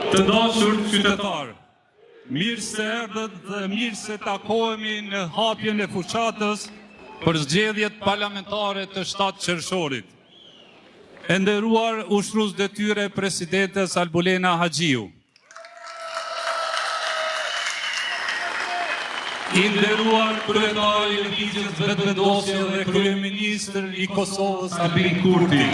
Të dashur qytetarë, mirë se erdhët dhe mirë se takohemi në hapjen e fushatës për zgjedhjet parlamentare të 7 qershorit. E nderuar ushtrues detyre presidentes Albulena Haxhiu. I nderuar kryetari i Lëvizjes Vetëvendosje dhe kryeministër i Kosovës Albin Kurti.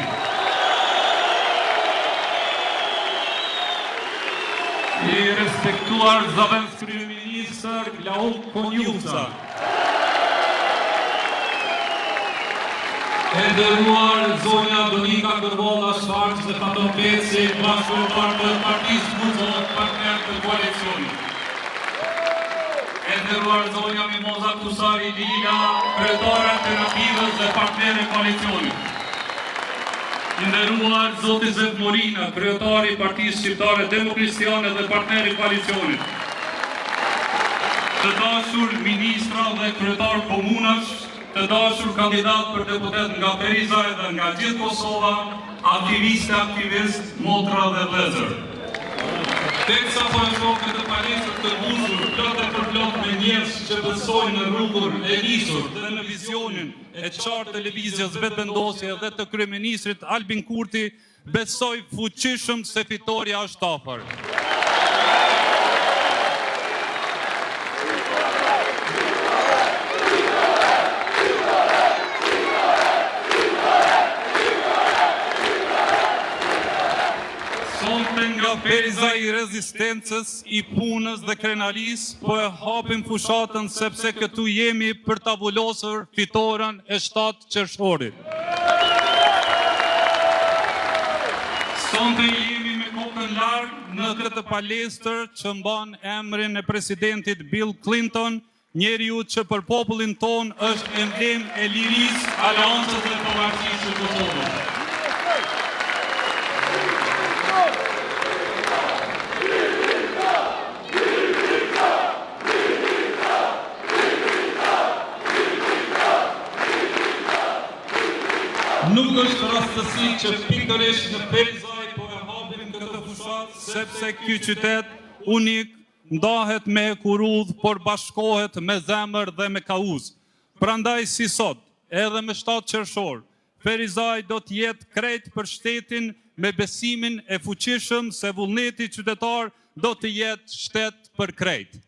I respektuar zëvendës kryeministër Glauk Konjuca. E nderuar zonja Donika Gërvolla Shfarç dhe Faton Peci, bashkëpunëtar të Partisë Buzot, partner të koalicionit. E nderuar zonja Mimoza Kusari Lila, kryetare të Terapivës dhe partner e koalicionit. I nderuar zoti Zef Morina, kryetari i Partisë Shqiptare Demokristjane dhe partner i koalicionit. Të dashur ministra dhe kryetar komunash, të dashur kandidat për deputet nga Ferizaj dhe nga gjithë Kosova, aktivist, motra dhe vëllezër. Teksa po e shoh këtë palestër të mbushur, plot e përplot me njerëz që besojnë në rrugën e nisur dhe në vizionin e qartë të lëvizjes vetëvendosje dhe të kryeministrit Albin Kurti, besoj fuqishëm se fitoria është afër. Sonte nga Feriza i rezistencës, i punës dhe krenarisë, po e hapim fushatën sepse këtu jemi për ta vullosur fitoren e 7 qershorit. Sonte jemi me kokën larg në këtë palestër që mban emrin e presidentit Bill Clinton, njeriu që për popullin ton është emblem e lirisë, aleancës dhe pavarësisë së Kosovës. Nuk është rastësi që pikërisht në Ferizaj po e hapim këtë fushatë, sepse ky qytet unik ndahet me kurudh, por bashkohet me zemër dhe me kauz. Prandaj si sot, edhe me 7 qershor, Ferizaj do të jetë krejt për shtetin me besimin e fuqishëm se vullneti qytetar do të jetë shtet për krejt.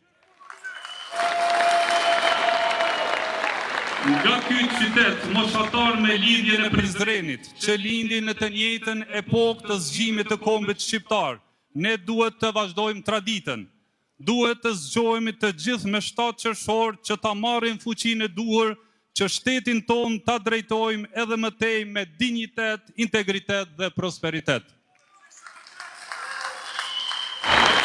Nga ky qytet moshatar me lidhjen e Prizrenit, që lindi në të njëjtën epokë të zgjimit të kombit shqiptar, ne duhet të vazhdojmë traditën. Duhet të zgjohemi të gjithë me 7 qershor që ta marrim fuqinë e duhur që shtetin ton ta drejtojmë edhe më tej me dinjitet, integritet dhe prosperitet.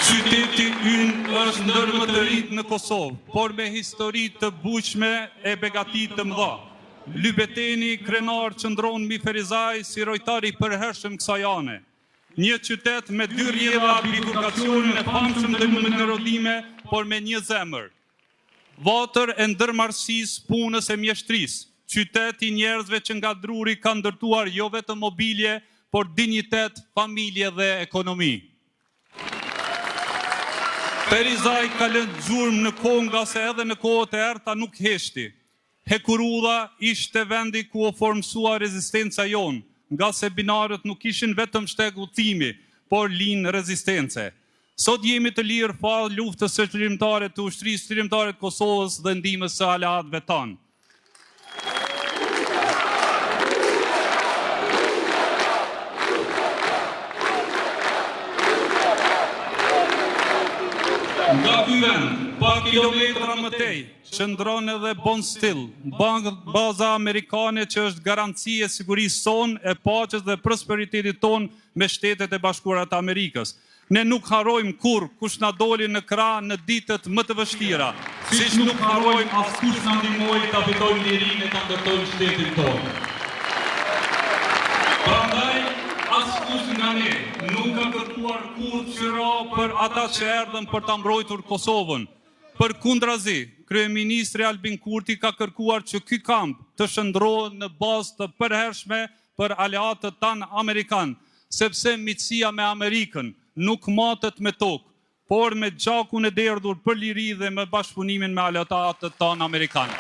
Qyteti ynë është ndër më të rinjt në Kosovë, por me histori të buqme e begati të mëdha. Lybeteni, krenar qëndron mbi Ferizaj si rojtar i përhershëm kësaj ane. Një qytet me 2 rrjedha bifurkacionin e famshëm dhe minerodhime, por me një zemër. Vatër e ndërmarrësisë, punës e mjeshtrisë. Qytet i njerëzve që nga druri kanë ndërtuar jo vetëm mobilje, por dinjitet, familje dhe ekonomi. Ferizaj ka lënë gjurmë në konga se edhe në kohët e errta nuk heshti. Hekurudha ishte vendi ku u formsua rezistenca jonë, nga se binarët nuk ishin vetëm shteg udhëtimi, por linë rezistence. Sot jemi të lirë falë luftës së çlirimtare të ushtrisë çlirimtare të Kosovës dhe ndihmës së aleatëve tanë. Nga ky vend, pak kilometra më tej, qëndron edhe Bond Steel, baza amerikane që është garanci e sigurisë tonë, e paqes dhe prosperitetit tonë me Shtetet e Bashkuara të Amerikës. Ne nuk harrojmë kurrë kush na doli në krah në ditët më të vështira, siç nuk harrojmë askush na ndihmoi ta fitojmë lirinë e ta ndërtojmë shtetin tonë. Prandaj askush nga ne nuk ka kërkuar kurrë qira për ata që erdhën për ta mbrojtur Kosovën. Përkundrazi, kryeministri Albin Kurti ka kërkuar që ky kamp të shndrohet në bazë të përhershme për aleatët tanë amerikan, sepse miqësia me Amerikën nuk matet me tokë, por me gjakun e derdhur për liri dhe me bashkëpunimin me aleatët tanë amerikanë.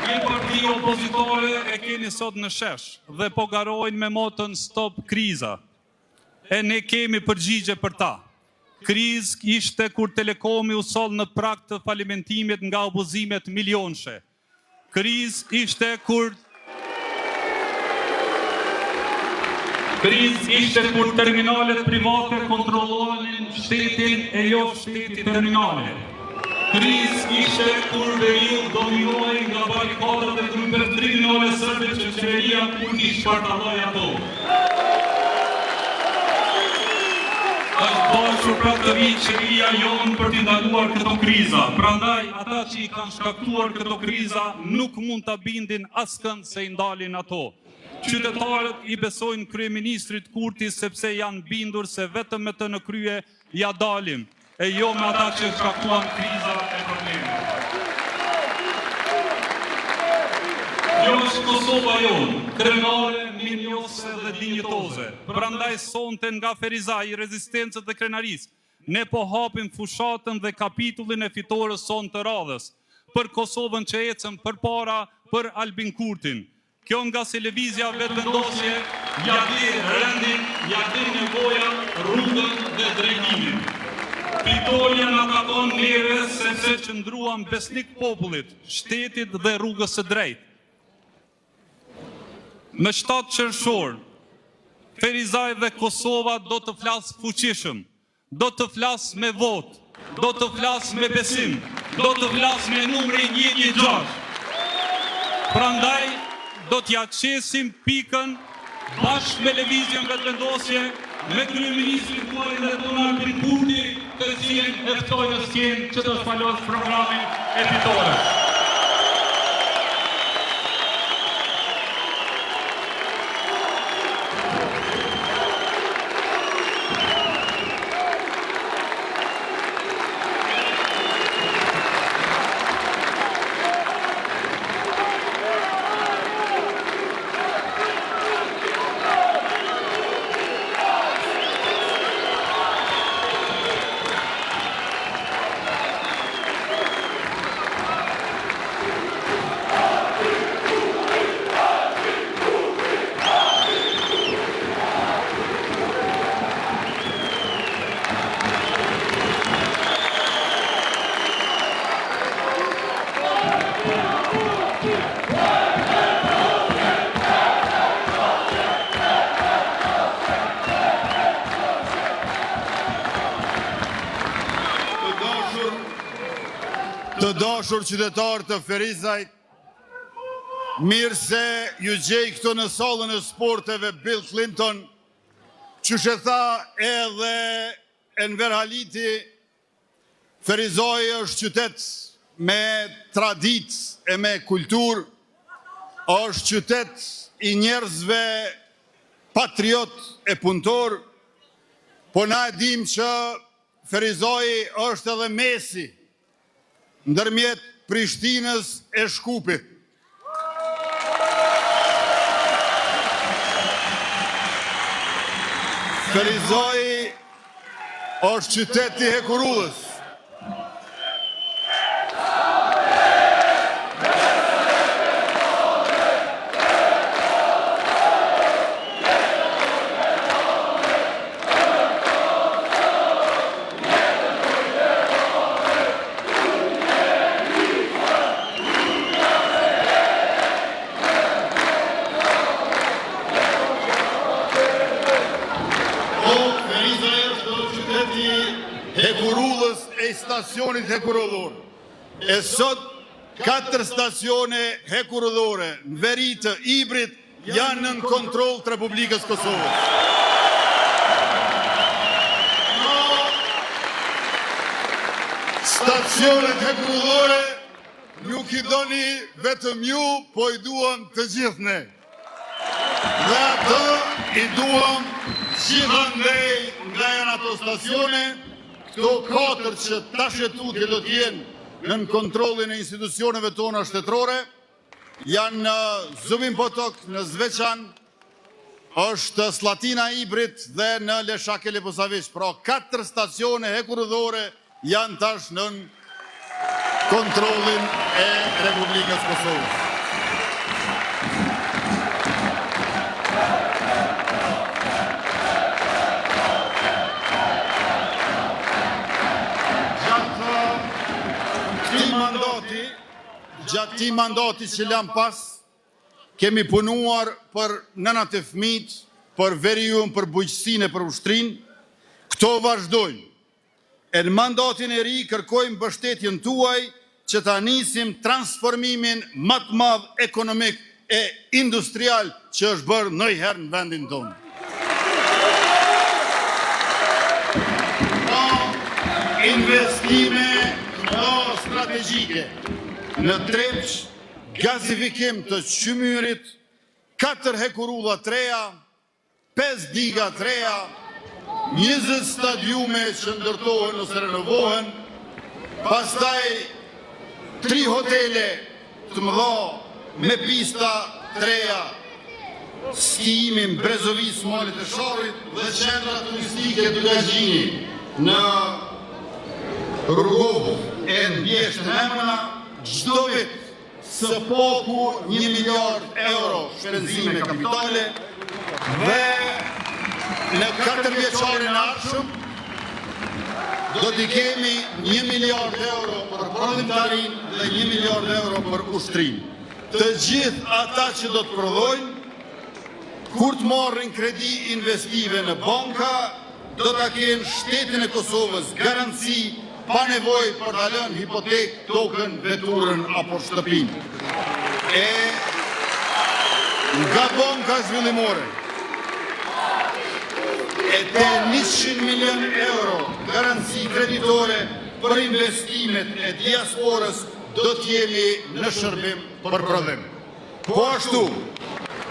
Një parti opozitore e keni sot në shesh dhe po garojnë me motën stop kriza. E ne kemi përgjigje për ta. Krizë ishte kur Telekomi u soll në prag të falimentimit nga abuzimet milionshë. Krizë ishte kur terminalet private kontrollonin shtetin e jo shteti terminale. Krizë ishte kur veriu dominohej nga barikadat e grupeve kriminale serbe që qeveria kur i shpartalloi ato. Është bashur pra të vi qeveria jonë për t'i ndaluar këto kriza. Prandaj, ata që i kanë shkaktuar këto kriza nuk mund t'a bindin askënd se i ndalin ato. Qytetarët i besojnë kryeministrit Kurti sepse janë bindur se vetëm me të në krye ja dalim, e jo me ata që shkaktuan kriza e problemet. Jo është Kosova jonë, krenare, mirënjohëse dhe dinjitoze. Prandaj sonte nga Ferizaj, rezistencët dhe krenarisë, ne po hapim fushatën dhe kapitullin e fitores son të radhës, për Kosovën që ecëm përpara për Albin Kurtin. Kjo nga se lëvizja vetëvendosje, ja di rendin, ja di nevoja, rrugën dhe drejtimin. Fitoria na takon neve sepse qëndruam besnik popullit, shtetit dhe rrugës së drejtë. Në 7 qershor, Ferizaj dhe Kosova do të flasë fuqishëm, do të flasë me votë, do të flasë me besim, do të flasë me numri 116. Prandaj, do t'ja qesim pikën bashkë me lëvizjen vetëvendosje, me kryeministrin tuaj dhe tonë Albin Kurti, të cilin e ftoj në skenë që të shpalos programin e fitores. Të dashur qytetar të Ferizajt, mirë se ju gjej këto në sallën e sporteve Bill Clinton, që që tha edhe Enver Haliti, Ferizaj është qytet me tradit e me kultur, është qytet i njerëzve patriot e punëtor, po na e dim që Ferizaj është edhe mesi ndërmjet Prishtinës e Shkupit. Ferizaj është qyteti Hekurullës. Hekurullës e stacionit hekurullor. E sot 4 stacione hekurullore në veri të Ibrit janë nën kontroll të Republikës Kosovës. Stacionet hekurullore nuk i doni vetëm ju, po i duam të gjithë ne. Dhe atë i duam gjithandej nga janë ato stacione. Këto 4 që tashetutje do t'jenë në kontrollin e institucioneve tona shtetërore, janë në Zubin Potok, në Zveçan, është Slatina Ibrit dhe në Leshake Leposaviç. Pra 4 stacione hekurëdhore janë tash në kontrollin e Republikës Kosovës. Gjatë këtij mandati që lam pas, kemi punuar për nënat e fëmijët, për veriun, për bujqësinë e për ushtrinë. Këto vazhdojnë. E në mandatin e ri kërkojmë mbështetjen tuaj që ta nisim transformimin më të madh ekonomik e industrial që është bërë ndonjëherë në vendin tonë. Investime strategjike në Trepç, gazifikim të Qymyrit, 4 hekurulla treja, 5 diga treja, 20 stadiume që ndërtohen ose renovohen, pastaj 3 hotele të mëdha me pista treja, skijimin Brezovis, Malit e Sharrit dhe qendra turistike të Lagjini në Rrugovë e Ndjeshtë në Emrëna. Çdo vit së poku 1 miliard euro shpenzime kapitale dhe në 4 vjeçarin e ardhshëm do t'i kemi 1 miliard euro për prodhimtarin dhe 1 miliard euro për ushtrim. Të gjithë ata që do të prodhojnë, kur të marrin kredi investive në banka, do t'a kenë shtetin e Kosovës garanci pa nevojë për ta lënë hipotekë, tokën, veturën apo shtëpinë. E nga banka zhvillimore e te 100 milion euro garanci kreditore për investimet e diasporës do t'jemi në shërbim për prodhim. Po ashtu,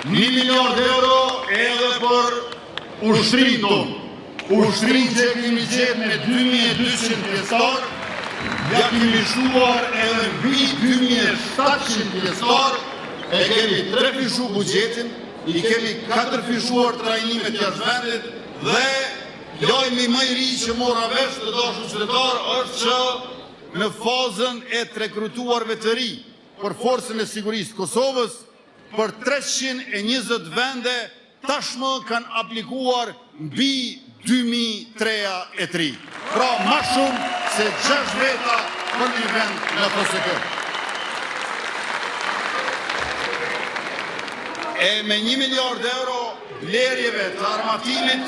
1 miliard euro edhe për ushtrin tonë. Ushtrin që kemi gjetë me 2200 pjesëtar, ja kemi shuar edhe mbi 2700 pjesëtar, e kemi 3 fishu buxhetin, i kemi 4 fishuar trajnimet jashtë vendit dhe lajmi më i ri që mora vesh të dashur qytetar është që në fazën e të rekrutuarve të ri për forcën e sigurisë Kosovës, për 320 vende tashmë kanë aplikuar mbi 2003. Pra ma shumë se 6 veta për një vend në FSK. E me 1 miliard euro blerjeve të armatimit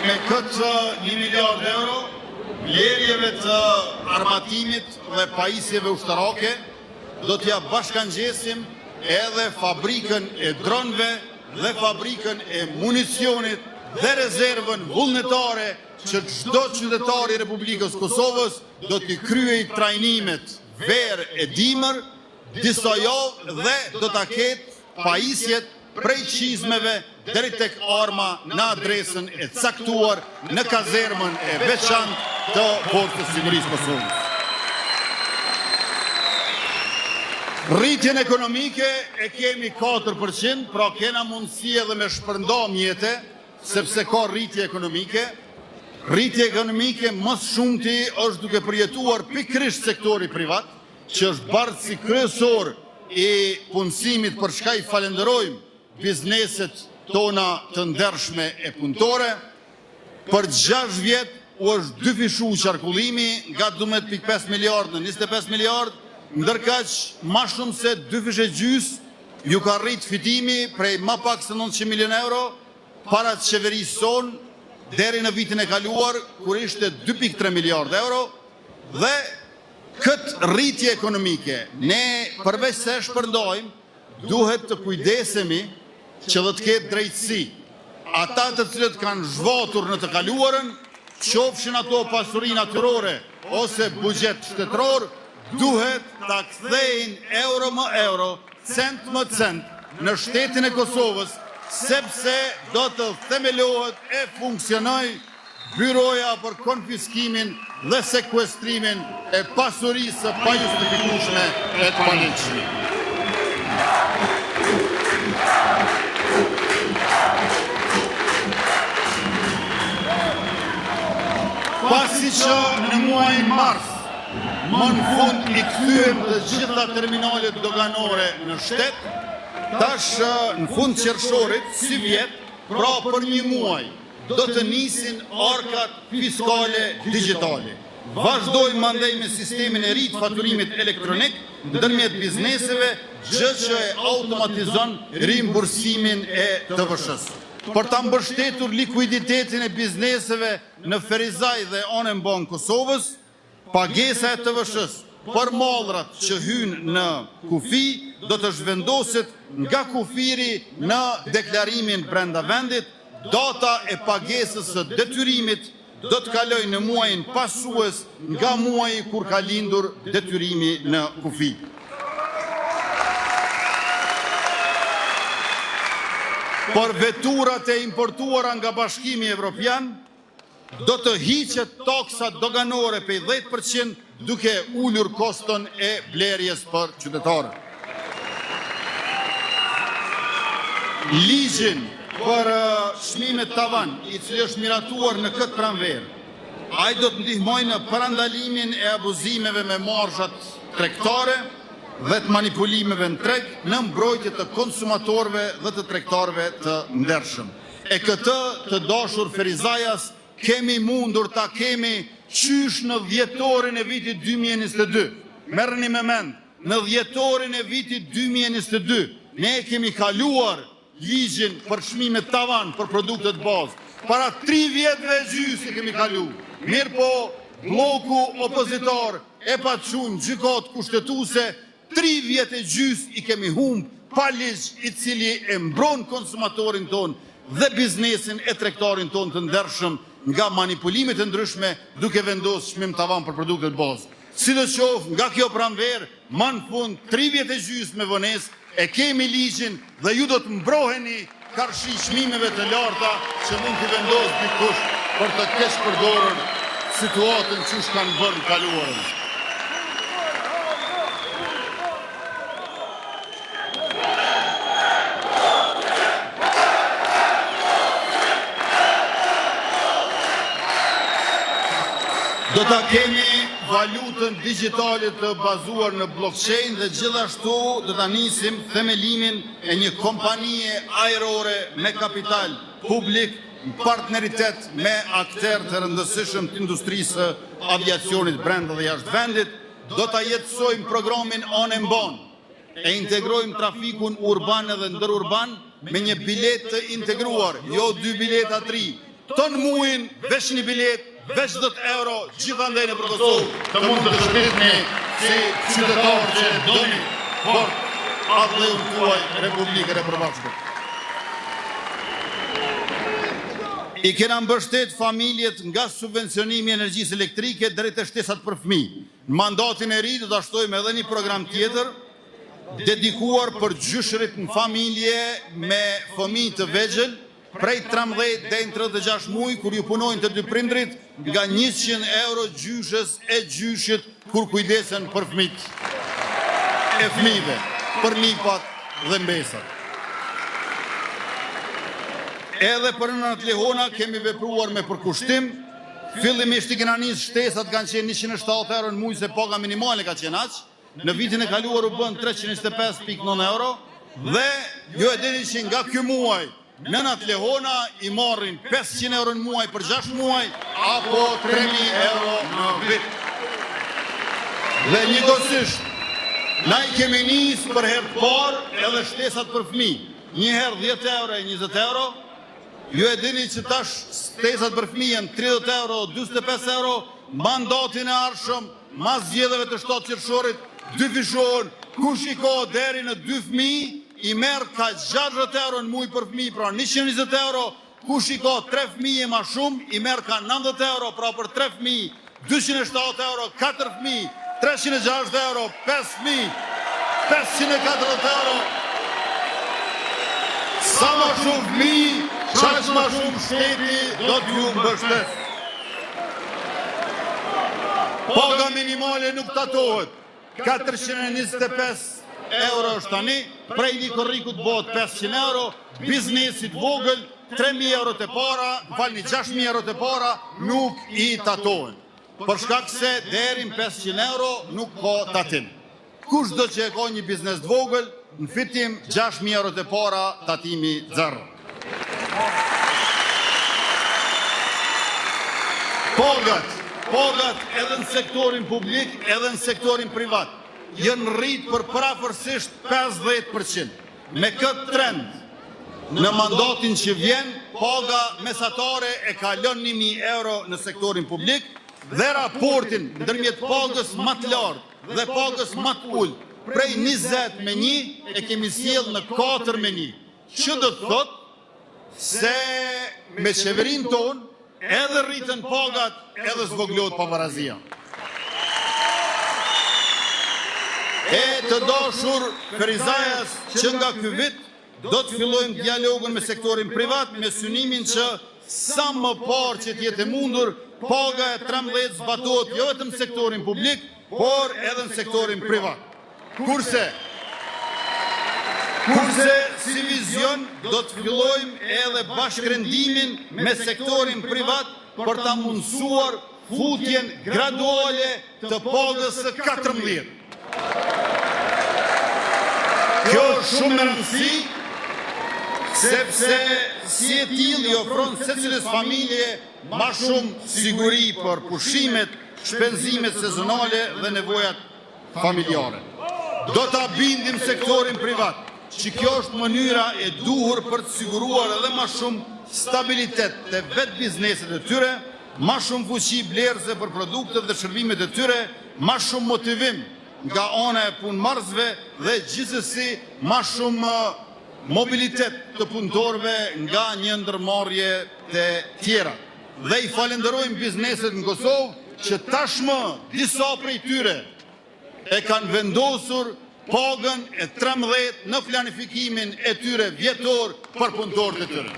me këtë 1 miliard euro, blerjeve të armatimit dhe pajisjeve ushtarake, do t'ja bashkangjesim edhe fabrikën e dronëve dhe fabrikën e municionit dhe rezervën vullnetare që çdo qytetar i Republikës Kosovës do t'i kryej trajnimet verë e dimër, disa javë dhe do t'a ketë pajisjet prej qizmeve deri tek arma në adresën e caktuar në kazermën e veçantë të Forcës Sigurisë Kosovës. Rritjen ekonomike e kemi 4%, pra kena mundësi edhe me shpërnda mjete, sepse ka rritje ekonomike. Rritje ekonomike më së shumti është duke përjetuar pikërisht sektori privat, që është bardhësi kryesor i punësimit për çka i falenderojmë bizneset tona të ndershme e punëtore. Për 6 vjet u është dyfishu qarkullimi nga 12.5 miliard në 25 miliard, ndërkaq ma shumë se 2 fishe gjys ju ka rrit fitimi prej ma pak se 900 milion euro para të qeverisë sonë deri në vitin e kaluar kur ishte 2.3 miliard euro dhe këtë rritje ekonomike, ne përveç se shpërndojmë, duhet të kujdesemi që dhe të ketë drejtësi. Ata të cilët kanë zhvatur në të kaluarën, qofshin ato pasuri natyrore ose buxhet shtetëror, duhet ta kthejnë euro më euro, cent më cent në shtetin e Kosovës, sepse do të themelohet e funksionoj byroja për konfiskimin dhe sekuestrimin e pasurisë së pajustifikueshme e të paligjshme. Pasi që në muajin mars, më në fund i kthyem të gjitha terminalet doganore në shtet, tash në fund qershorit, si vjet, pra për një muaj, do të nisin orkat fiskale digjitale. Vazhdojmë mandej me sistemin e ri të faturimit elektronik ndërmjet bizneseve, gjë që e automatizon rimbursimin e TVSH-s. Për ta mbështetur likuiditetin e bizneseve në Ferizaj dhe Onembon Kosovës, pagesa e TVSH-s për mallrat që hynë në kufi do të zhvendoset nga kufiri në deklarimin brenda vendit, data e pagesës së detyrimit do të kaloj në muajin pasues nga muaji kur ka lindur detyrimi në kufi. Për veturat e importuara nga Bashkimi Evropian, do të hiqet taksa doganore për 10% duke ullur koston e blerjes për qytetarët. Ligjin për çmimet tavan, i cili është miratuar në këtë pranverë, ai do të ndihmojë në parandalimin e abuzimeve me marzhat tregtare dhe të manipulimeve në treg në mbrojtje të konsumatorëve dhe të tregtarëve të ndershëm. E këtë të dashur Ferizajas kemi mundur ta kemi qysh në dhjetorin e vitit 2022. Merrni me mend, në dhjetorin e vitit 2022 ne kemi kaluar ligjin për çmimet tavan për produktet bazë. Para 3 vjetëve e gjysmë e kemi kalu. Mirë po, bloku opozitor e pa çunë gjykat kushtetuese, 3 vjetë e gjysmë i kemi humb pa ligj i cili e mbron konsumatorin ton dhe biznesin e tregtarin ton të ndershëm nga manipulimet e ndryshme duke vendosur çmim tavan për produktet bazë. Sidoqoftë, nga kjo pranverë, më në fund 3 vjetë e gjysmë me vonesë e kemi ligjin dhe ju do të mbroheni karshi çmimeve të larta që mund të vendosë dikush për të keq përdorur situatën që kanë bërë kaluarën. Do ta kemi valutën digjitale të bazuar në blockchain dhe gjithashtu do ta nisim themelimin e një kompanie ajrore me kapital publik në partneritet me aktorë të rëndësishëm të industrisë së aviacionit brenda dhe jashtë vendit. Do ta jetësojmë programin Onembon e integrojmë trafikun urban dhe ndërurban me një bilet të integruar, jo 2 bileta 3. Ton muin veç një bilet, veç 10 euro, gjithandej në për Kosovë, të mund të shpirtni si qytetarë që doni fort atë dhe unë tuaj Republikën e Përbashkët. I kena mbështet familjet nga subvencionimi i energjisë elektrike drejt e shtesat për fëmijë. Në mandatin e ri do ta shtojmë edhe një program tjetër dedikuar për gjyshërit në familje me fëmijë të vegjël, prej 13 dhe 36 muaj, kur ju punojnë të dy prindrit, nga 100 euro gjyshës e gjyshit kur kujdesen për fëmijët e fëmijëve, për nipat dhe mbesat. Edhe për nënat Lehona kemi vepruar me përkushtim. Fillimisht i kena nisë shtesat kanë qenë 107 euro në muaj se paga minimale ka qenë aq. Në vitin e kaluar u bën 325.9 euro dhe ju e dini që nga ky muaj nënat Lehona i marrin 500 euro në muaj për 6 muaj apo 3.000 euro në vit. Dhe njëkohësisht na i kemi nisë për herë të parë edhe shtesat për fëmijë. Një herë 10 euro e 20 euro. Ju e dini që tash shtesat për fëmijën 30 euro, 25 euro, mandatin e ardhshëm mas zgjedhjeve të 7 qershorit, 2 fishohen, kush i ka deri në 2 fëmijë, i merr ka 60 euro në muaj për fëmijë, pra 120 euro, kush i ka 3 fëmijë e ma shumë, i merr ka 90 euro, pra për 3 fëmijë, 207 euro, 4 fëmijë, 360 euro, 5 fëmijë, 540 euro. Sa ma shumë fëmijë, qaq ma shumë shteti do t'ju mbështet. Paga minimale nuk tatohet. 425 euro është tani, prej një korrikut bëhet 500 euro, biznesit vogël 3.000 euro të para, falni 6.000 euro të para, nuk i tatohen. Për shkak se derin 500 euro nuk ka tatim. Kush do që e ka një biznes të vogël, në fitim 6.000 euro të para, tatimi 0. Pagat edhe në sektorin publik, edhe në sektorin privat, jënë rritë për prafërsisht 50%. Me këtë trend, në mandatin që vjen, paga mesatare e kalon 1.000 euro në sektorin publik, dhe raportin ndërmjet pagës më të lartë dhe pagës më të ulët, prej 20 me 1 e kemi sjellë në 4 me 1, që do të thotë se me qeverin tonë edhe rritën pagat, edhe zvoglohet pavarazia. E të dashur Ferizajas, që nga ky vit do të fillojmë dialogun me sektorin privat me synimin që sa më parë që t'jetë e mundur, paga e 13 zbatohet jo vetëm në sektorin publik, por edhe në sektorin privat. Kurse si vizion do të fillojmë edhe bashkërendimin me sektorin privat për ta mundësuar futjen graduale të pagës së 14. Kjo është shumë e rëndësi, sepse si e tillë i ofron secilës familje ma shumë siguri për pushimet, shpenzimet sezonale dhe nevojat familjare. Do ta bindim sektorin privat, që kjo është mënyra e duhur për të siguruar edhe ma shumë stabilitet të vetë bizneset e tyre, ma shumë fuqi blerëse për produktet dhe shërbimet e tyre, ma shumë motivim nga ana e punëmarrësve dhe gjithsesi ma shumë mobilitet të punëtorëve nga një ndërmarrje të tjera. Dhe i falenderojmë bizneset në Kosovë që tashmë disa prej tyre e kanë vendosur pagën e 13 në planifikimin e tyre vjetor për punëtorët e tyre.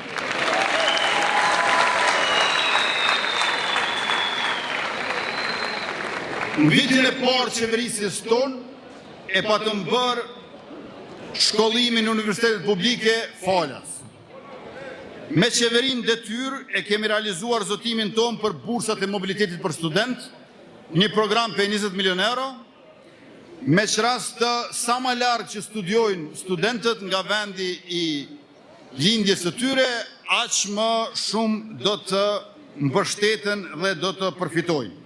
Në vitin e parë qeverisjes tonë e patëm bërë shkollimin në universitetet publike falas. Me qeverin detyrë e kemi realizuar zotimin tonë për bursat e mobilitetit për student, një program për 20 milion euro, me qërast të sa ma largë që studiojnë studentët nga vendi i lindjes të tyre, aq më shumë do të mbështeten dhe do të përfitojnë.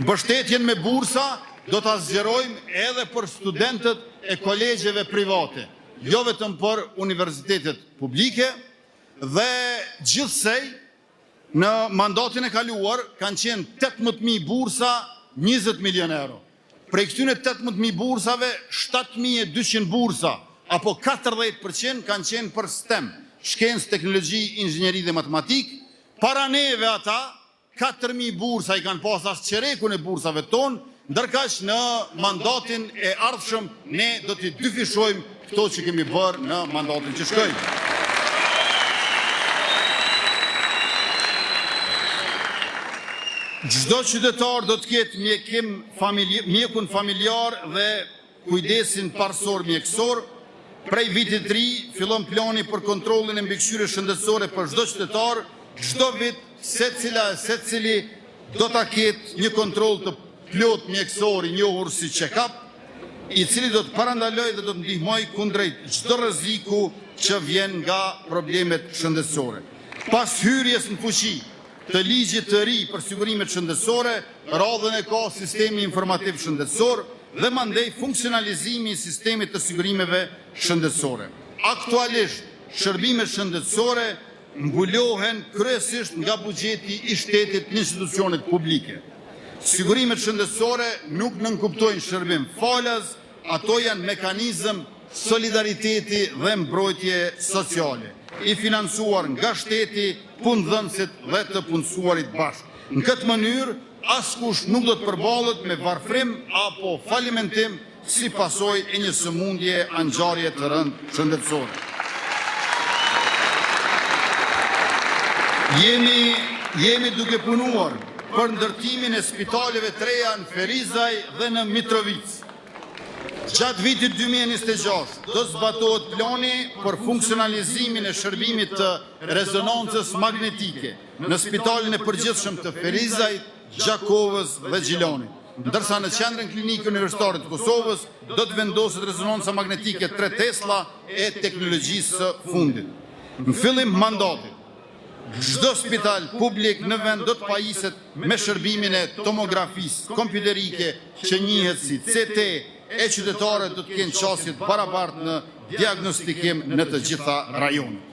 Mbështetjen me bursa do të azgjerojmë edhe për studentët e kolegjeve private, jo vetëm për universitetet publike, dhe gjithsej në mandatin e kaluar kanë qenë 18.000 bursa, 20 milion euro. Prej këtyne 18.000 bursave, 7.200 bursa, apo 40% kanë qenë për STEM, shkencë, teknologji, inxhinjeri dhe matematik. Para neve ata, 4.000 bursa i kanë pas as qerekun e bursave tonë, ndërkaq në mandatin e ardhshëm ne do t'i dyfishojmë këto që kemi bërë në mandatin që shkojmë. Çdo qytetar do të ketë mjekun familjar dhe kujdesin parsor mjekësor. Prej vitit 3 fillon plani për kontrollin e mbikëqyrjes shëndetësore për çdo qytetar. Çdo vit secili do ta ketë një kontroll të plot mjekësor i njohur si check-up, i cili do të parandaloj dhe do të ndihmoj kundrejt çdo rreziku që vjen nga problemet shëndetësore. Pas hyrjes në fuqi të ligjit të ri për sigurimet shëndetësore, radhën e ka sistemi informativ shëndetësor dhe mandej funksionalizimi i sistemit të sigurimeve shëndetësore. Aktualisht, shërbimet shëndetësore mbulohen kryesisht nga buxheti i shtetit në institucionet publike. Sigurimet shëndetësore nuk nënkuptojnë shërbim falas, ato janë mekanizëm solidariteti dhe mbrojtje sociale, i financuar nga shteti, punëdhënësit dhe të punësuarit bashkë. Në këtë mënyrë, askush nuk do të përballet me varfrim apo falimentim si pasojë e një sëmundje angjarje të rëndë shëndetësore. Jemi duke punuar për ndërtimin e spitaleve të reja në Ferizaj dhe në Mitrovic. Gjatë vitit 2026 do zbatohet plani për funksionalizimin e shërbimit të rezonancës magnetike në spitalin e përgjithshëm të Ferizajt, Gjakovës dhe Gjilonit. Ndërsa në qendrën klinike universitare të Kosovës do të vendoset rezonanca magnetike 3 Tesla e teknologjisë së fundit. Në fillim mandatit, çdo spital publik në vend do të pajiset me shërbimin e tomografisë kompjuterike që njihet si CT, e qytetarët do të kenë qasjet barabartë në diagnostikim në të gjitha rajonet.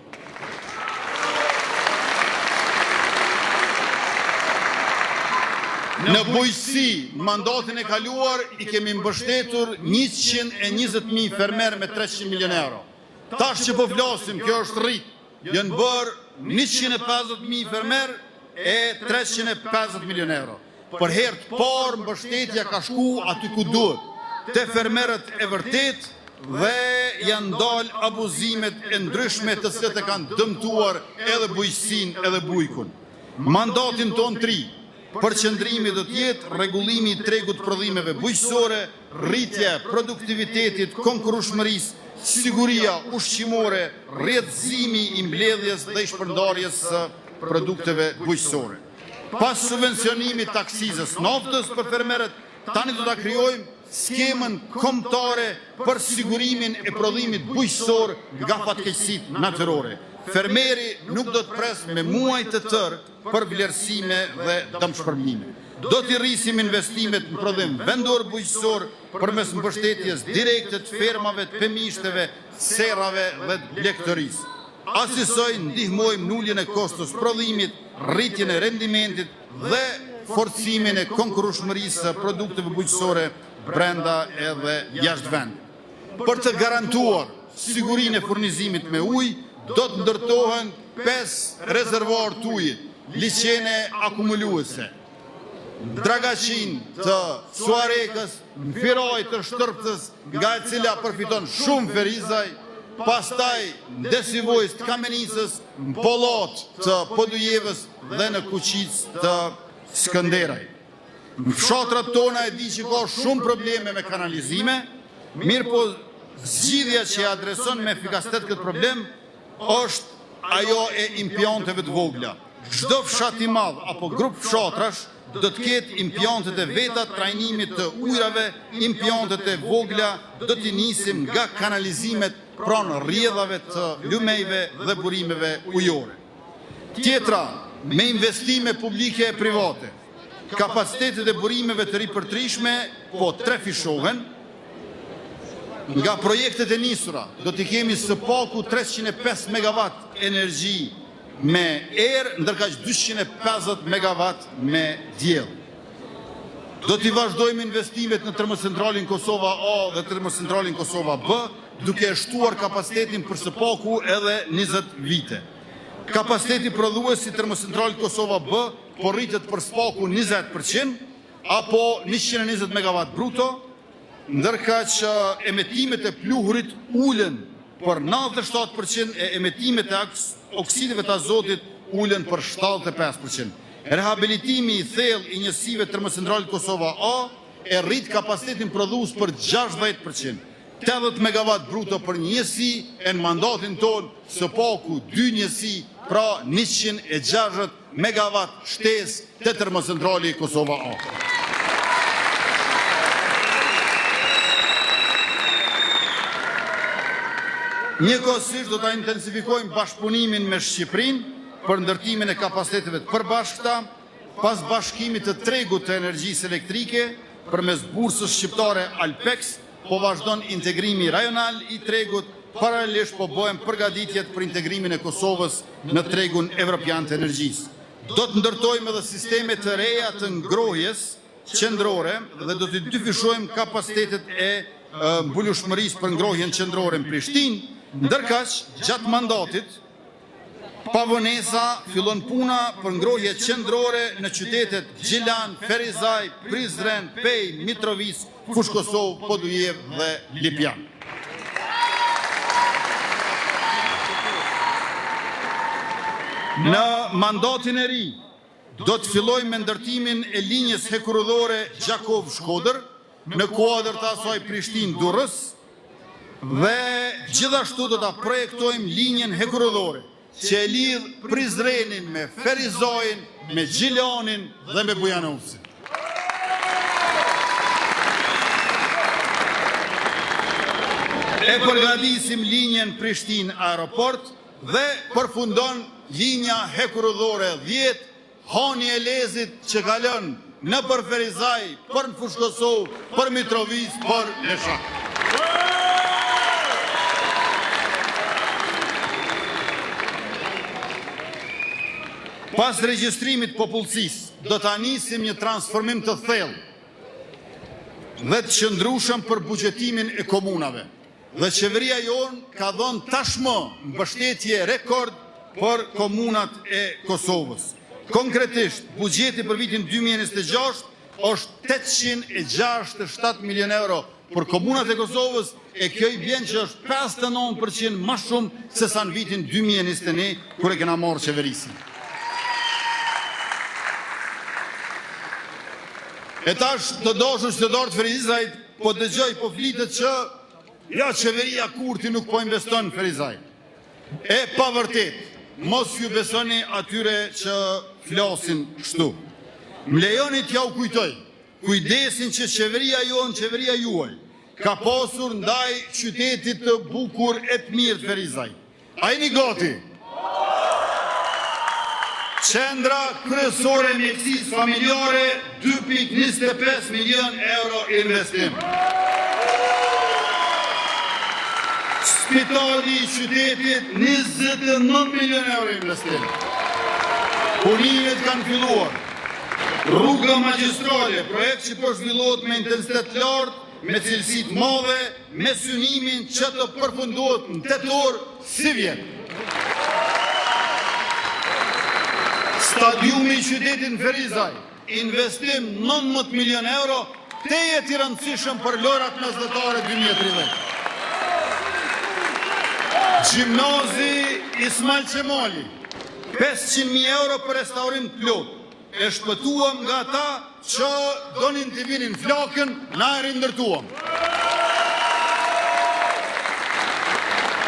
Në bujqësi, mandatin e kaluar i kemi mbështetur 120.000 fermer me 300 milion euro. Tash që po flasim, kjo është rrit, janë bërë 150.000 fermer e 350 milion euro. Për herë të parë mbështetja ka shku aty ku duhet, te fermerët e vërtet dhe janë dalë abuzimet e ndryshme të cilat e kanë dëmtuar edhe bujqësinë edhe bujkun. Mandatin ton 3, përqendrimi do të jetë rregullimi i tregut prodhimeve bujqësore, rritja e produktivitetit, konkurrueshmërisë, siguria ushqimore, rrjedhësimi i mbledhjes dhe i shpërndarjes së produkteve bujqësore. Pas subvencionimit të aksizës naftës për fermerët, tani do ta krijojmë skemën kombëtare për sigurimin e prodhimit bujqësor nga fatkeqësitë natyrore. Fermeri nuk do të pres me muaj të tërë për vlerësime dhe dëmshpërblime. Do t'i rrisim investimet në prodhim vendor bujqësor përmes mbështetjes direkte të fermave, të pemishteve, serrave dhe blegtërisë. Asisoj ndihmojmë në uljen e kostos prodhimit, rritjen e rendimentit dhe forcimin e konkurrueshmërisë së produkteve bujqësore brenda edhe jashtë vendit. Për të garantuar sigurinë e furnizimit me ujë, do të ndërtohen 5 rezervuar të ujit, liçene akumuluese, Dragaqin të Suarekës, Firaj të Shtërptës, nga e cila përfiton shumë Ferizaj, pastaj Desivojës të Kamenicës, në Pollot të Podujevës dhe në Kuqic të Skënderaj. Në fshatrat tona e di që ka shumë probleme me kanalizime, mirë po zgjidhja që adreson me efikasitet këtë problem është ajo e impjanteve të vogla. Çdo fshat i madh apo grup fshatrash do të ketë impjantet e veta të trajnimit të ujrave, impjantet e vogla do t'i nisim nga kanalizimet pranë rrjedhave të lumejve dhe burimeve ujore. Tjetra, me investime publike e private, kapacitetet e burimeve të ripërtrishme po trefishohen. Nga projektet e nisura do t'i kemi së paku 305 MW energji me erë, ndërkaq 250 MW me diell. Do t'i vazhdojmë investimet në termocentralin Kosova A dhe termocentralin Kosova B, duke shtuar kapacitetin për së paku edhe 20 vite. Kapaciteti prodhues si termocentralit Kosova B po rritet për së paku 20% apo 120 MW bruto, ndërka që emetimet e pluhurit ulen për 97% e emetimet e oksideve të azotit ulen për 75%. Rehabilitimi i thellë i njësive termocentralit Kosova A e rrit kapacitetin prodhues për 60%. 80 MW bruto për një njësi e në mandatin ton së paku 2 njësi, pra 160 MW shtesë të termocentrali Kosova A. Njëkohësisht do ta intensifikojmë bashkëpunimin me Shqipërinë për ndërtimin e kapaciteteve të përbashkëta, pas bashkimit të tregut të energjisë elektrike përmes bursës shqiptare Alpex, po vazhdon integrimi rajonal i tregut, paralelisht po bëhen përgatitjet për integrimin e Kosovës në tregun evropian të energjisë. Do të ndërtojmë edhe sisteme të reja të ngrohjes qendrore dhe do të dyfishojmë kapacitetet e mbulueshmërisë për ngrohjen qendrore në Prishtinë, ndërkaq gjatë mandatit pavonesa fillon puna për ngrohje qendrore në qytetet Gjilan, Ferizaj, Prizren, Pej, Mitrovic, Fushkosov, Podujev dhe Lipjan. Në mandatin e ri, do të fillojmë me ndërtimin e linjës hekurudhore Gjakov-Shkodër, në kuadër të asaj Prishtinë-Durrës, dhe gjithashtu do të projektojmë linjën hekurudhore, që e lidh Prizrenin me Ferizajin, me Gjilanin dhe me Bujanovcin. E përgatisim linjën Prishtinë-Aeroport dhe përfundon linja hekurudhore 10, hani e lezit që kalon në për Ferizaj, për në Fushkosov, për Mitrovic, për Leshak. Pas regjistrimit popullsisë, do të anisim një transformim të thellë dhe të qëndrueshëm për buxhetimin e komunave. Dhe qeveria jonë ka dhënë tashmë mbështetje rekord për komunat e Kosovës. Konkretisht, buxheti për vitin 2026 është 867 milion euro për komunat e Kosovës, e kjo i bjen që është 59% më shumë se sa në vitin 2021, kur e kena marrë qeverisin. E tash të dashur qytetarë të Ferizajt, po dëgjoj, po flitet që ja qeveria Kurti nuk po investon në Ferizaj. E pa vërtet, mos ju besoni atyre që flasin kështu. Më lejoni t'ja u kujtoj, kujdesin që qeveria jonë, qeveria juaj, ka pasur ndaj qytetit të bukur e të mirë të Ferizaj. A jeni gati? Qendra kryesore mjekësisë familjare, 2.25 milion euro investim. Spitali i qytetit, 29 milion euro investim. Punimet kanë filluar. Rruga magjistrale, projekt që po zhvillohet me intensitet lartë, me cilësi të madhe, me synimin që të përfundohet në tetor si vjet. Stadiumi i qytetit në Ferizaj, investim 19 milion euro, tejet i rëndësishëm për lojrat mesdhetare 2030. Gjimnazi Ismail Qemali, 500.000 euro për restaurim plot. E shpëtuam nga ta që donin të vinin flakën, na e rindërtuam.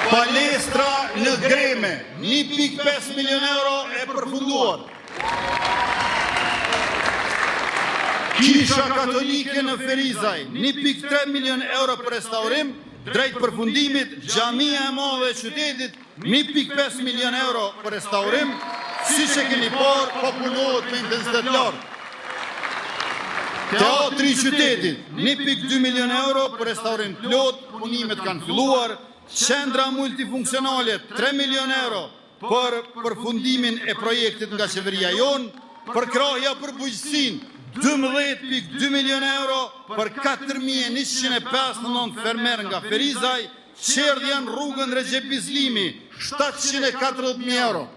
Palestra në Greme, 1.5 milion euro e përfunduar. Kisha Katolike në Ferizaj, 1.3 milion euro për restaurim, drejt përfundimit, xhamia e madhe e qytetit, 1.5 milion euro për restaurim, si që keni parë, populohet me intensitet lartë. Teatri i qytetit, 1.2 milion euro për restaurim plot, punimet kanë filluar. Qendra multifunksionale, 3 milion euro për përfundimin e projektit nga qeveria jonë, për krahja për bujqësin, 12.2 milion euro për 4.159 fermer nga Ferizaj, qerdhjan rrugën Recep Islimi, 740.000 euro.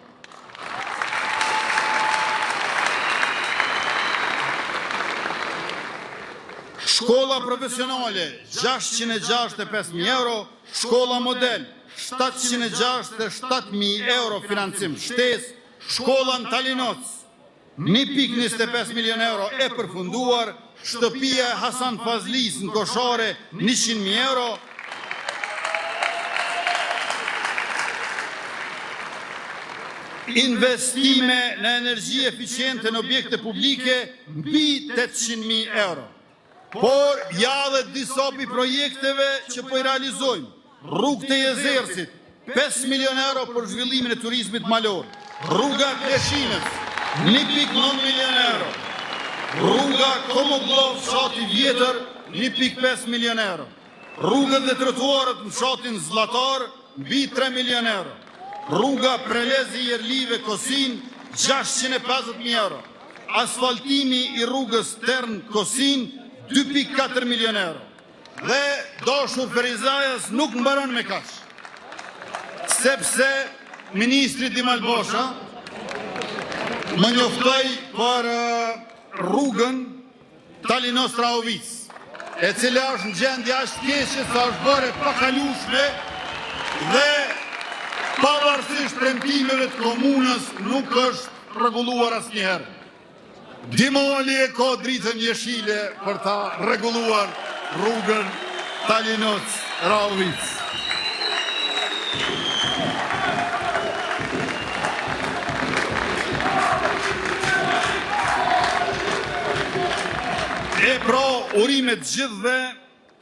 Shkolla profesionale, 665.000 euro, shkolla model, 767.000 euro financim shtes, shkolla në Talinoc, 1.25 milion euro e përfunduar, shtëpia Hasan Fazlis në Koshare, 100.000 euro, investime në energji eficiente në objekte publike, mbi 800.000 euro. Por ja dhe disa pi projekteve që po i realizojmë. Rrugë të Jezersit, 5 milion euro për zhvillimin e turizmit malor. Rruga Kleshinës, 1.9 milion euro. Rruga Komoglov, fshati vjetër, 1.5 milion euro. Rrugët dhe trotuarët në fshatin Zllatar, mbi 3 milion euro. Rruga Prelezi Jerlive Kosin, 650.000 euro. asfaltimi i rrugës Tern-Kosin 2.4 milion euro. Dhe dashur Ferizajas nuk mbaron me kaq, sepse Ministri Dimal Bosha më njoftoi për rrugën Talinos-Strahovic, e cila është në gjendje aq të keqe sa është bërë pa kalueshme dhe pavarësisht premtimeve të komunës nuk është rregulluar asnjëherë. Dimoli e ka dritën jeshile për ta rregulluar rrugën Talinos-Strahovic. E pra urimet gjithve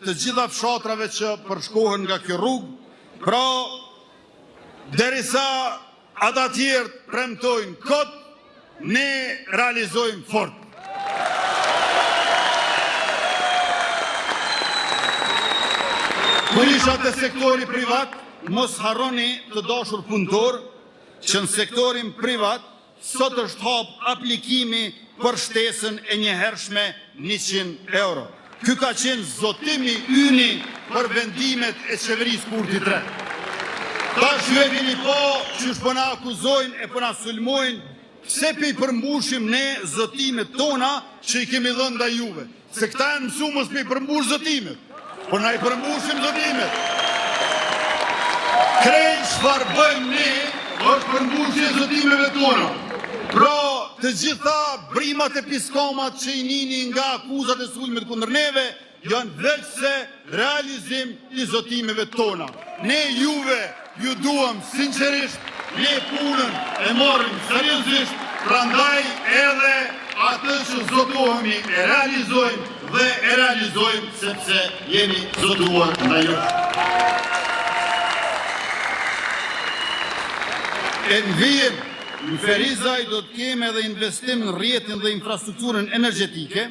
të gjitha fshatrave që përshkohen nga kjo rrugë, pra derisa ata tjerë premtojnë kot, ne realizojmë fort. Kur isha te sektori privat, mos harroni të dashur punëtor që në sektorin privat sot është hap aplikimi për shtesën e njëhershme 100 euro. Ky ka qenë zotimi yni për vendimet e qeverisë Kurthi 3. Tash ju e vini po që po na akuzojnë e po na sulmojnë, pse pe i përmbushim ne zotimet tona që i kemi dhënë ndaj juve. Se këta janë mësuar mos pe i përmbush zotimet. Po na i përmbushim zotimet. Krejt çfarë bëjmë ne është përmbushje zotimeve tona. Pra, të gjitha brimat e piskamat që i nini nga akuzat e sulmit kundër neve, janë veçse realizim i zotimeve tona. Ne juve ju duam sinqerisht, ne punën e marrim seriozisht, prandaj edhe atë që zotohemi e realizojmë dhe e realizojmë sepse jemi zotuar nga ju. E në vijim, në Ferizaj do të keme edhe investim në rrjetin dhe infrastrukturën energjetike,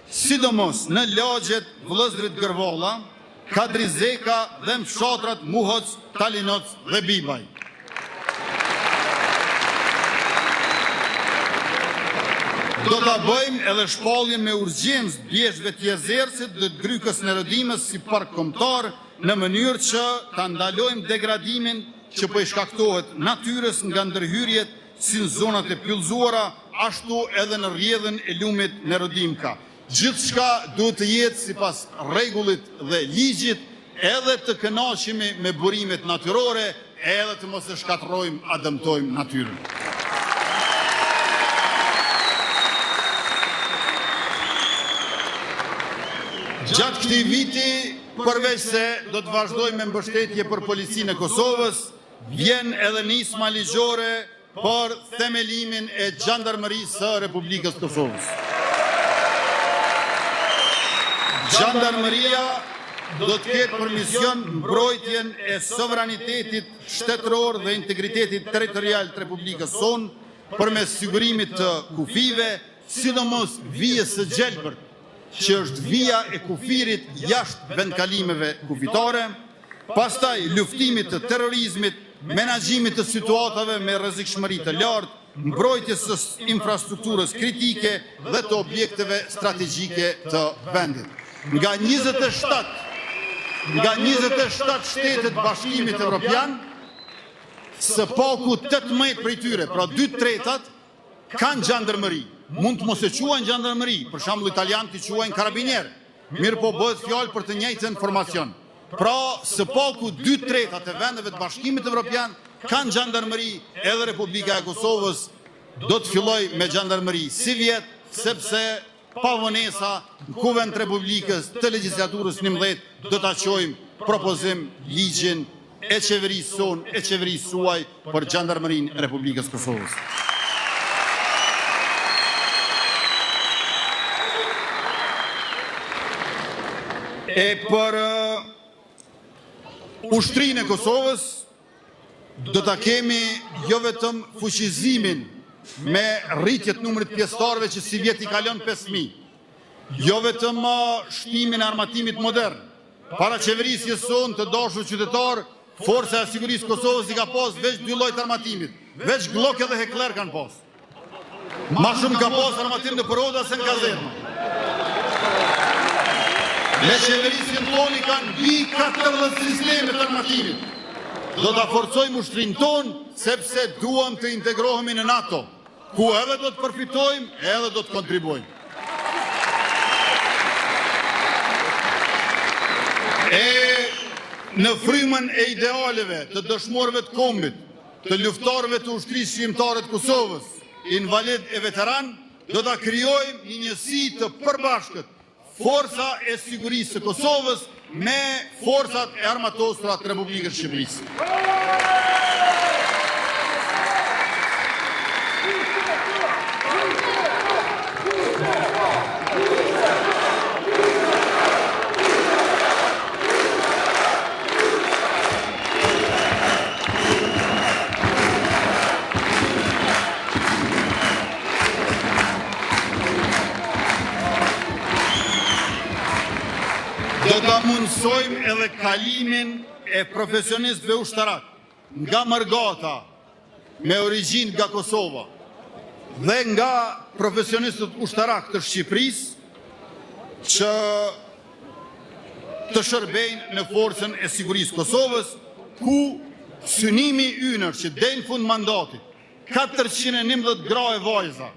sidomos në lagjet Vëllëzrit Gërvalla, Kadrizeka dhe në fshatrat Muhoc, Talinoc dhe Bibaj. Do të bëjmë edhe shpalljen me urgjencë bjeshve të Jezersit dhe të Grykës në Rëdimës si park kombëtar në mënyrë që ta ndalojmë degradimin që po i shkaktohet natyrës nga ndërhyrjet si në zonat e pyllëzuara, ashtu edhe në rrjedhën e lumit në Rodimka. Gjithçka duhet të jetë sipas rregullit dhe ligjit, edhe të kënaqemi me burimet natyrore, edhe të mos e shkatërrojmë a dëmtojmë natyrën. Gjatë këtij viti, përveç se do të vazhdojmë me mbështetje për policinë e Kosovës, vjen edhe nisma ligjore për themelimin e Gjandarmerisë së Republikës Kosovës. Gjandarmeria do të ketë për mision mbrojtjen e sovranitetit shtetëror dhe integritetit territorial të Republikës sonë përmes sigurimit të kufive, sidomos vijës së Gjelbërt, që është vija e kufirit jashtë vendkalimeve kufitare, pastaj luftimit të terrorizmit, menaxhimit të situatave me rrezikshmëri të lartë, mbrojtjes së infrastrukturës kritike dhe të objekteve strategjike të vendit. Nga 27 shtetet Bashkimit Evropian, së paku 18 prej tyre, pra 2/3 kanë gjandarmeri. Mund të mos e quajnë gjandarmeri, për shembull italianët i quajnë karabinier, mirë po bëhet fjalë për të njëjtën formacion. Pra, së paku 2/3 e vendeve të Bashkimit Evropian kanë gjandarmeri, edhe Republika e Kosovës do të filloj me gjandarmeri si vjet, sepse pa vonesa në Kuvend të Republikës të legjislaturës 11 do ta çojmë propozim ligjin e qeverisë sonë, e qeverisë suaj për gjandarmerinë e Republikës Kosovës. E për ushtrinë e Kosovës, do ta kemi jo vetëm fuqizimin me rritjet numrit pjesëtarëve që si vjet i kalon 5.000, jo vetëm shtimin e armatimit modern. Para qeverisjes sonë të dashur qytetar, Forca e Sigurisë Kosovës i ka pas veç 2 lloj armatimit, veç Glock edhe Heckler kanë pas. Ma shumë ka pas armatim në përroda se në kazerma. Me qeverisjen toni kanë bi 14 sistemet armatimit. Do të forcojmë ushtrin ton, sepse duam të integrohemi në NATO, ku edhe do të përfitojmë, edhe do të kontribuojmë. Në frymën e idealeve të dëshmorëve të kombit, të luftarëve të ushtrisë shqiptare të Kosovës, invalid e veteran, do të krijojmë një njësi të përbashkët forca e sigurisë të Kosovës me forcat e armatosura të Republikës Shqipërisë. Do të mundsojmë edhe kalimin e profesionistëve ushtarak nga Mërgata me origjinë nga Kosova dhe nga profesionistët ushtarak të Shqipërisë që të shërbejnë në forcën e sigurisë Kosovës, ku synimi ynë që deri në fund mandatit 411 gra e vajza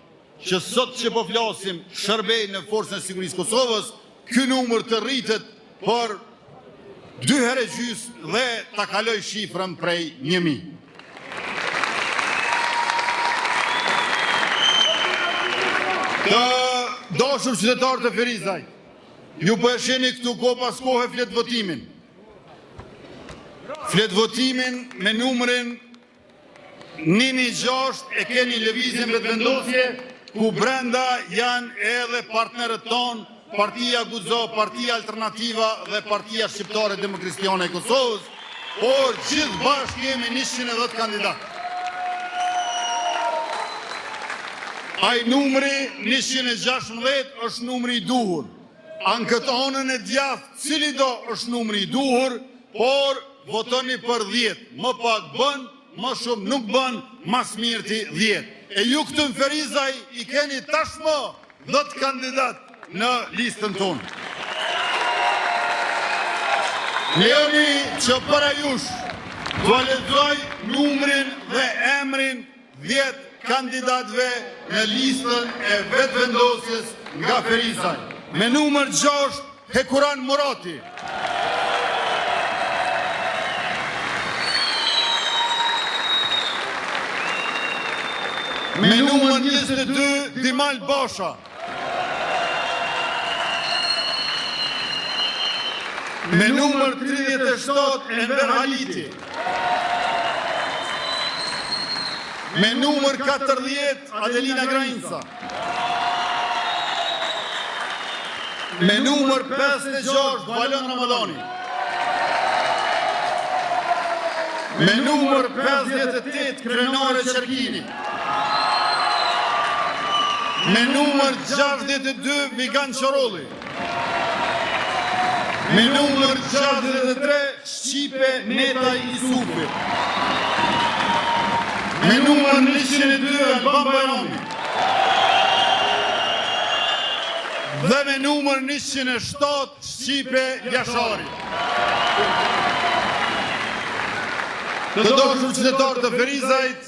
që sot që po flasim shërbejnë në forcën e sigurisë Kosovës, ky numër të rritet për 2 herë gjys dhe ta kaloj shifrën prej 1000. Të dashur qytetarë të Ferizaj, ju po e shihni këtu ko pas kohe flet votimin. Flet votimin me numrin 116 e keni lëvizjen vetëvendosje, ku brenda janë edhe partnerët tonë, Partia Guzo, Partia Alternativa dhe Partia Shqiptare Demokristiane e Kosovës, por gjithë bashkë kemi 110 kandidatë. Ai numri 116 është numri i duhur. Anë këtë anën e djathtë, cili do është numri i duhur, por votoni për 10. Më pak bën, më shumë nuk bën, mas mirëti 10. E ju këtu në Ferizaj i keni tashmë 10 kandidatë në listën tonë. Lejoni që para jush të lexoj numrin dhe emrin 10 kandidatëve në listën e vetëvendosjes nga Ferizaj. Me numër 6, Hekuran Murati. Me numër 22, Dimal Basha. Me numër 37, Enver Haliti. Me numër 40, Adelina Grainca. Me numër 56, Valon Ramadani. Me numër 58, Krenare Qerkini. Me numër 62, Vigan Qorolli. Me numër 63, Shqipe Neta Isufi. Me numër 102, Alban Bajrami. Dhe me numër 107, Shqipe Jashari. Të dashur qytetarë të Ferizajt,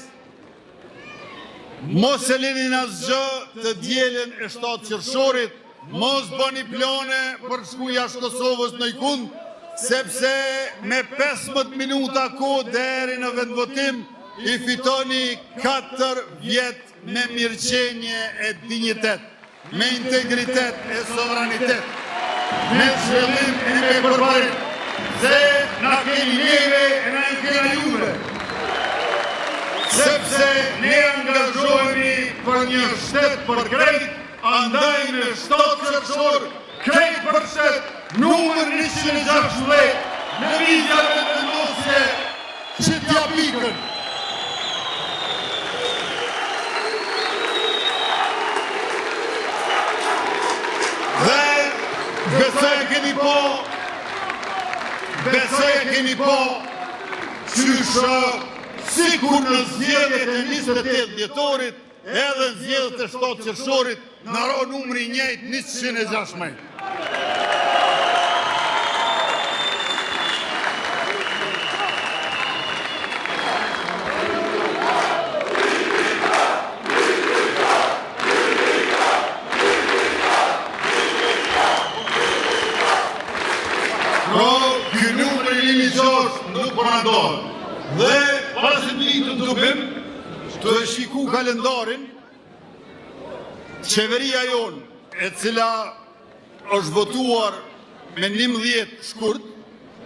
mos e lini asgjë të dielën e 7 qershorit, mos bëni plane për shku jashtë Kosovës në ikund, sepse me 15 minuta kohë deri në vendvotim i fitoni 4 vjet me mirëqenje e dinjitet, me integritet e sovranitet, me qëllim e me përparim, se na keni neve e na keni juve, sepse ne angazhohemi për një shtet për krejt, andaj me 7 qershor, krejt për shtet, numër 116, në vizja vetëvendosje që t'ja pikën. Dhe besoj e keni po, qysh sikur në zgjedhjet e 28 dhjetorit edhe në zgjedhjet e 7 qershorit në ro numri i njëjtë 116. Ky numri 116 nuk po na ndohet. Dhe pas të dubim, të shiku kalendarin, qeveria jonë, e cila është votuar me 11 shkurt,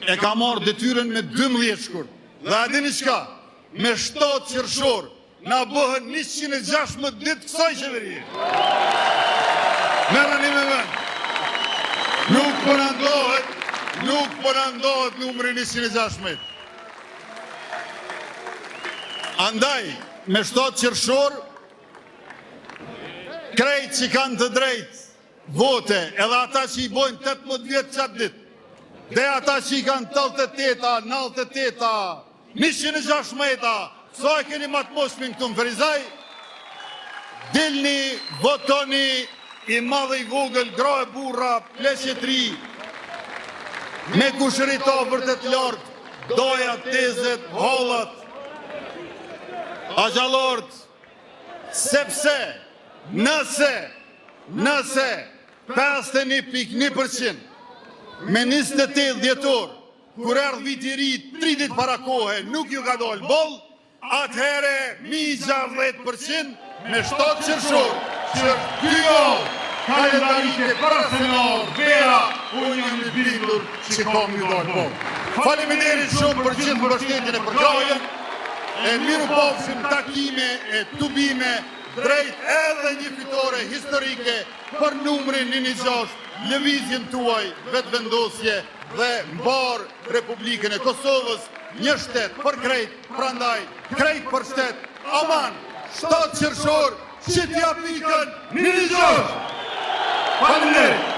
e ka marrë detyrën me 12 shkurt. Dhe a dini çka? Me 7 qershor na bëhen 116 ditë kësaj qeverie. Merreni me vend. Nuk po na ndohet numri 116. Andaj, me 7 qershor, krejt që kanë të drejt vote, edhe ata që i bojnë 18 vjetë qatë ditë, dhe ata që i kanë 88-a, 98-a, 116-a, sa e keni matë moshmin këtu në Ferizaj, dilni, votoni, i madhe i vogël, gra e burra, pleshe 3, me kushërit vërtet lartë, doja, tezet, hollat, agjallort, sepse nëse 51.1% me 28 dhjetor, kur erdhë viti i ri 3 ditë para kohe, nuk ju ka dalë boll, atëhere 60% me 7 qershor, që ky javë kalendarike parasenar, vera, unë jam i bindur që kam ju dalë boll. Faleminderit shumë për gjithë mbështetjen e përkrahjen, e miru pafshim takime e tubime drejt edhe një fitore historike për numrin 116, lëvizjen tuaj vetëvendosje dhe mbar Republikën e Kosovës, një shtet për krejt, prandaj krejt për shtet, aman, 7 qershor, që t'ja pikën 116. Faleminderit.